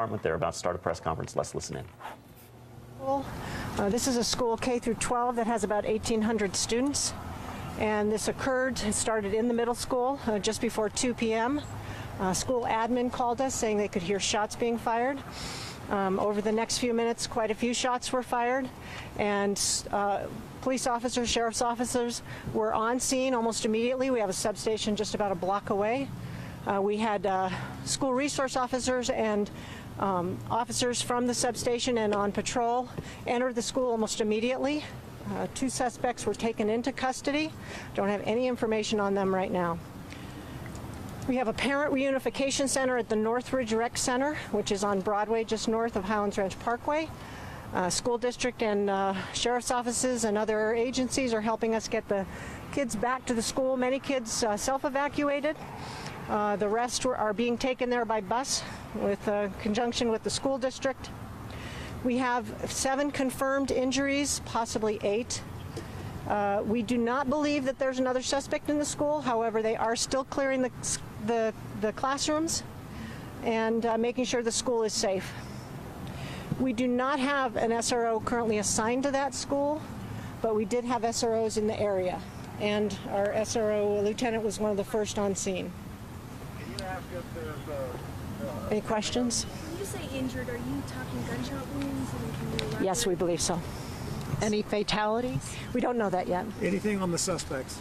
They're about to start a press conference. Let's listen in. This is a school K through 12 that has about 1,800 students, and this started in the middle school just before 2 p.m. School admin called us saying they could hear shots being fired. Over the next few minutes, quite a few shots were fired, and police officers, sheriff's officers were on scene almost immediately. We have a substation just about a block away. We had school resource officers and officers from the substation and on patrol entered the school almost immediately. 2 suspects were taken into custody. Don't have any information on them right now. We have a parent reunification center at the Northridge Rec Center, which is on Broadway just north of Highlands Ranch Parkway. School district and sheriff's offices and other agencies are helping us get the kids back to the school. Many kids self-evacuated. The rest are being taken there by bus with conjunction with the school district. We have 7 confirmed injuries, possibly 8. We do not believe that there's another suspect in the school. However, they are still clearing the classrooms and making sure the school is safe. We do not have an SRO currently assigned to that school, but we did have SROs in the area, and our SRO lieutenant was one of the first on scene. Any questions? When you say injured, are you talking gunshot wounds? Yes, we believe so. Any fatalities? We don't know that yet. Anything on the suspects?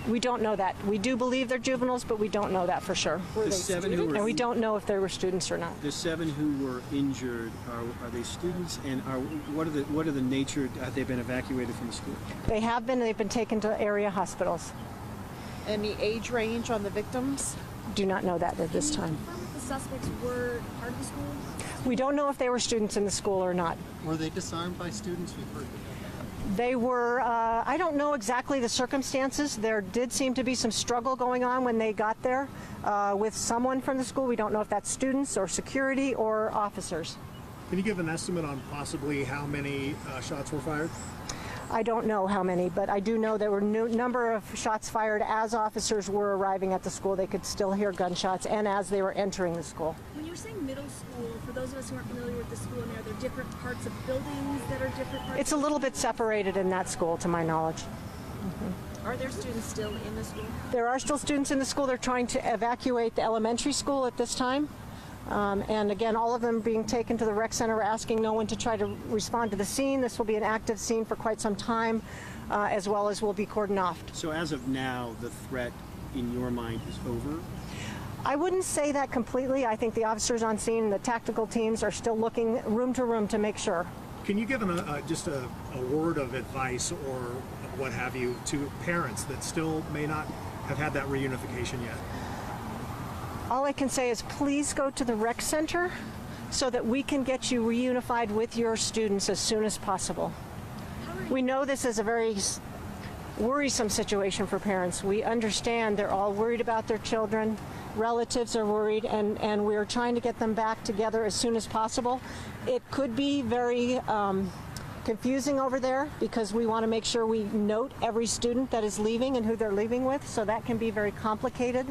We don't know that. We do believe they're juveniles, but we don't know that for sure. The 7 who were, and we don't know if they were students or not. The 7 who were injured, are they students? And what are the nature? Have they been evacuated from the school? They have been. They've been taken to area hospitals. Any age range on the victims? Do not know that at this time. Can you confirm if the suspects were part of the school? We don't know if they were students in the school or not. Were they disarmed by students? We've heard They were, I don't know exactly the circumstances. There did seem to be some struggle going on when they got there with someone from the school. We don't know if that's students or security or officers. Can you give an estimate on possibly how many shots were fired? I don't know how many, but I do know there were a number of shots fired as officers were arriving at the school. They could still hear gunshots, and as they were entering the school. When you're saying middle school, for those of us who aren't familiar with the school, are there different parts of buildings that are different parts? It's a little bit separated in that school, to my knowledge. Mm-hmm. Are there students still in the school? There are still students in the school. They're trying to evacuate the elementary school at this time. And again, all of them being taken to the rec center. We're asking no one to try to respond to the scene. This will be an active scene for quite some time, as well as will be cordoned off. So as of now, the threat in your mind is over? I wouldn't say that completely. I think the officers on scene and the tactical teams are still looking room to room to make sure. Can you give just a word of advice or what have you to parents that still may not have had that reunification yet? All I can say is please go to the rec center so that we can get you reunified with your students as soon as possible. We know this is a very worrisome situation for parents. We understand they're all worried about their children. Relatives are worried, and we're trying to get them back together as soon as possible. It could be very confusing over there because we want to make sure we note every student that is leaving and who they're leaving with, so that can be very complicated.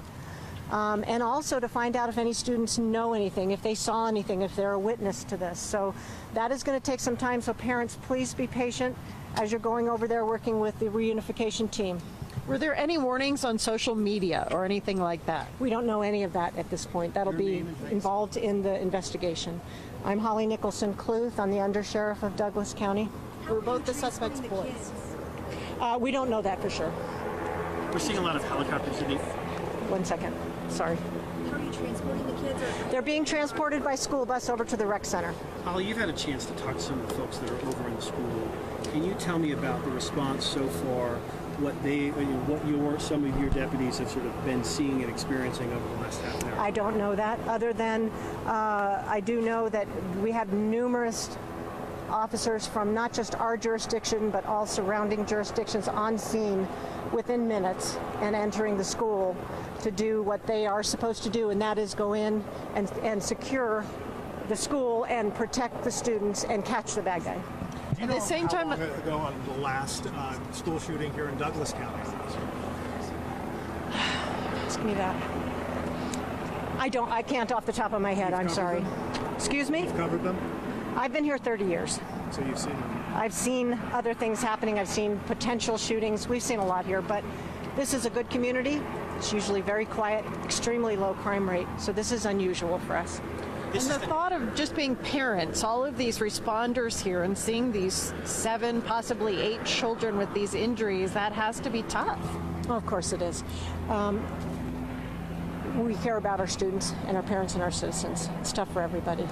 And also to find out if any students know anything, if they saw anything, if they're a witness to this. So that is going to take some time, so parents, please be patient as you're going over there working with the reunification team. Were there any warnings on social media or anything like that? We don't know any of that at this point. That'll be involved in the investigation. I'm Holly Nicholson-Cluth. I'm the Undersheriff of Douglas County. Were both the suspects boys? We don't know that for sure. We're seeing a lot of helicopters today. 1 second. Sorry. How are you transporting the kids? They're being transported by school bus over to the rec center. Holly, you've had a chance to talk to some of the folks that are over in the school. Can you tell me about the response so far, what some of your deputies have sort of been seeing and experiencing over the last half an hour? I don't know that, other than I do know that we had numerous officers from not just our jurisdiction, but all surrounding jurisdictions on scene within minutes and entering the school to do what they are supposed to do, and that is go in and secure the school and protect the students and catch the bad guy. Do you know how long ago on the last school shooting here in Douglas County? Ask me that. I can't off the top of my head. I'm sorry. Excuse me? You've covered them? I've been here 30 years. So you've seen them? I've seen other things happening. I've seen potential shootings. We've seen a lot here, but this is a good community. It's usually very quiet, extremely low crime rate. So this is unusual for us. And the thought of just being parents, all of these responders here, and seeing these 7, possibly 8 children with these injuries, that has to be tough. Well, of course it is. We care about our students and our parents and our citizens. It's tough for everybody.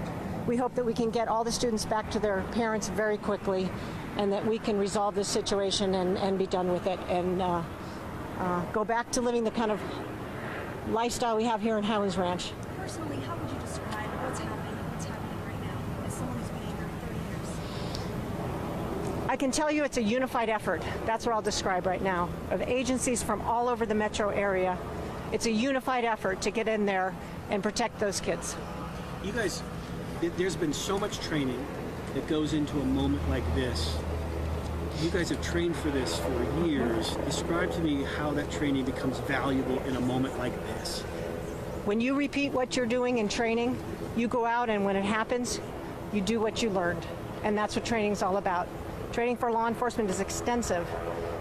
We hope that we can get all the students back to their parents very quickly and that we can resolve this situation and be done with it and go back to living the kind of lifestyle we have here in Highlands Ranch. Personally, how would you describe what's happening right now as someone who's been here 30 years? I can tell you it's a unified effort. That's what I'll describe right now, of agencies from all over the metro area. It's a unified effort to get in there and protect those kids. You guys, there's been so much training that goes into a moment like this. You guys have trained for this for years. Describe to me how that training becomes valuable in a moment like this. When you repeat what you're doing in training, you go out and when it happens, you do what you learned. And that's what training's all about. Training for law enforcement is extensive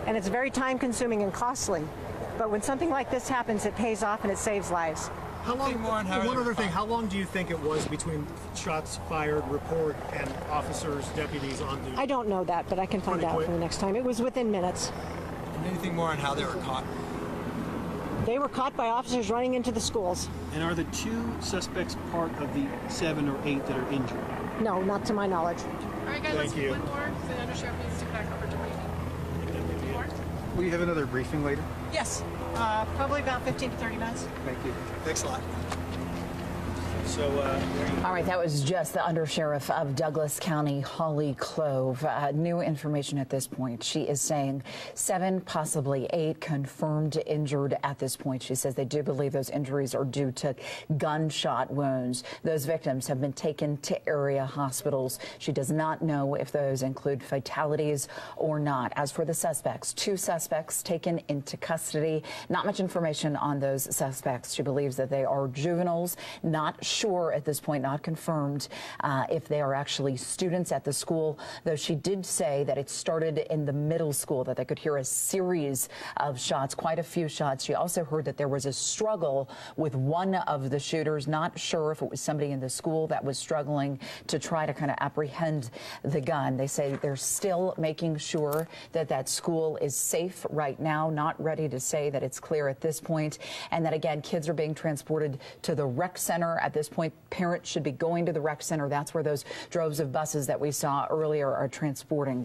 and it's very time consuming and costly. But when something like this happens, it pays off and it saves lives. How long? One other thing. How long do you think it was between shots fired, report, and officers, deputies on duty? I don't know that, but I can find out for the next time. It was within minutes. And anything more on how they were caught? They were caught by officers running into the schools. And are the 2 suspects part of the 7 or 8 that are injured? No, not to my knowledge. All right, guys, let's do one more. The undersheriff needs to back over to briefing. One more? Will you have another briefing later? Yes, probably about 15 to 30 minutes. Thank you. Thanks a lot. So, All right, that was just the undersheriff of Douglas County, Holly Clove. New information at this point. She is saying 7, possibly 8 confirmed injured at this point. She says they do believe those injuries are due to gunshot wounds. Those victims have been taken to area hospitals. She does not know if those include fatalities or not. As for the suspects, 2 suspects taken into custody. Not much information on those suspects. She believes that they are juveniles, not sure at this point, not confirmed if they are actually students at the school, though she did say that it started in the middle school, that they could hear a series of shots, quite a few shots. She also heard that there was a struggle with one of the shooters, not sure if it was somebody in the school that was struggling to try to kind of apprehend the gun. They say they're still making sure that that school is safe right now, not ready to say that it's clear at this point, and that again, kids are being transported to the rec center at this point. Parents should be going to the rec center. That's where those droves of buses that we saw earlier are transporting.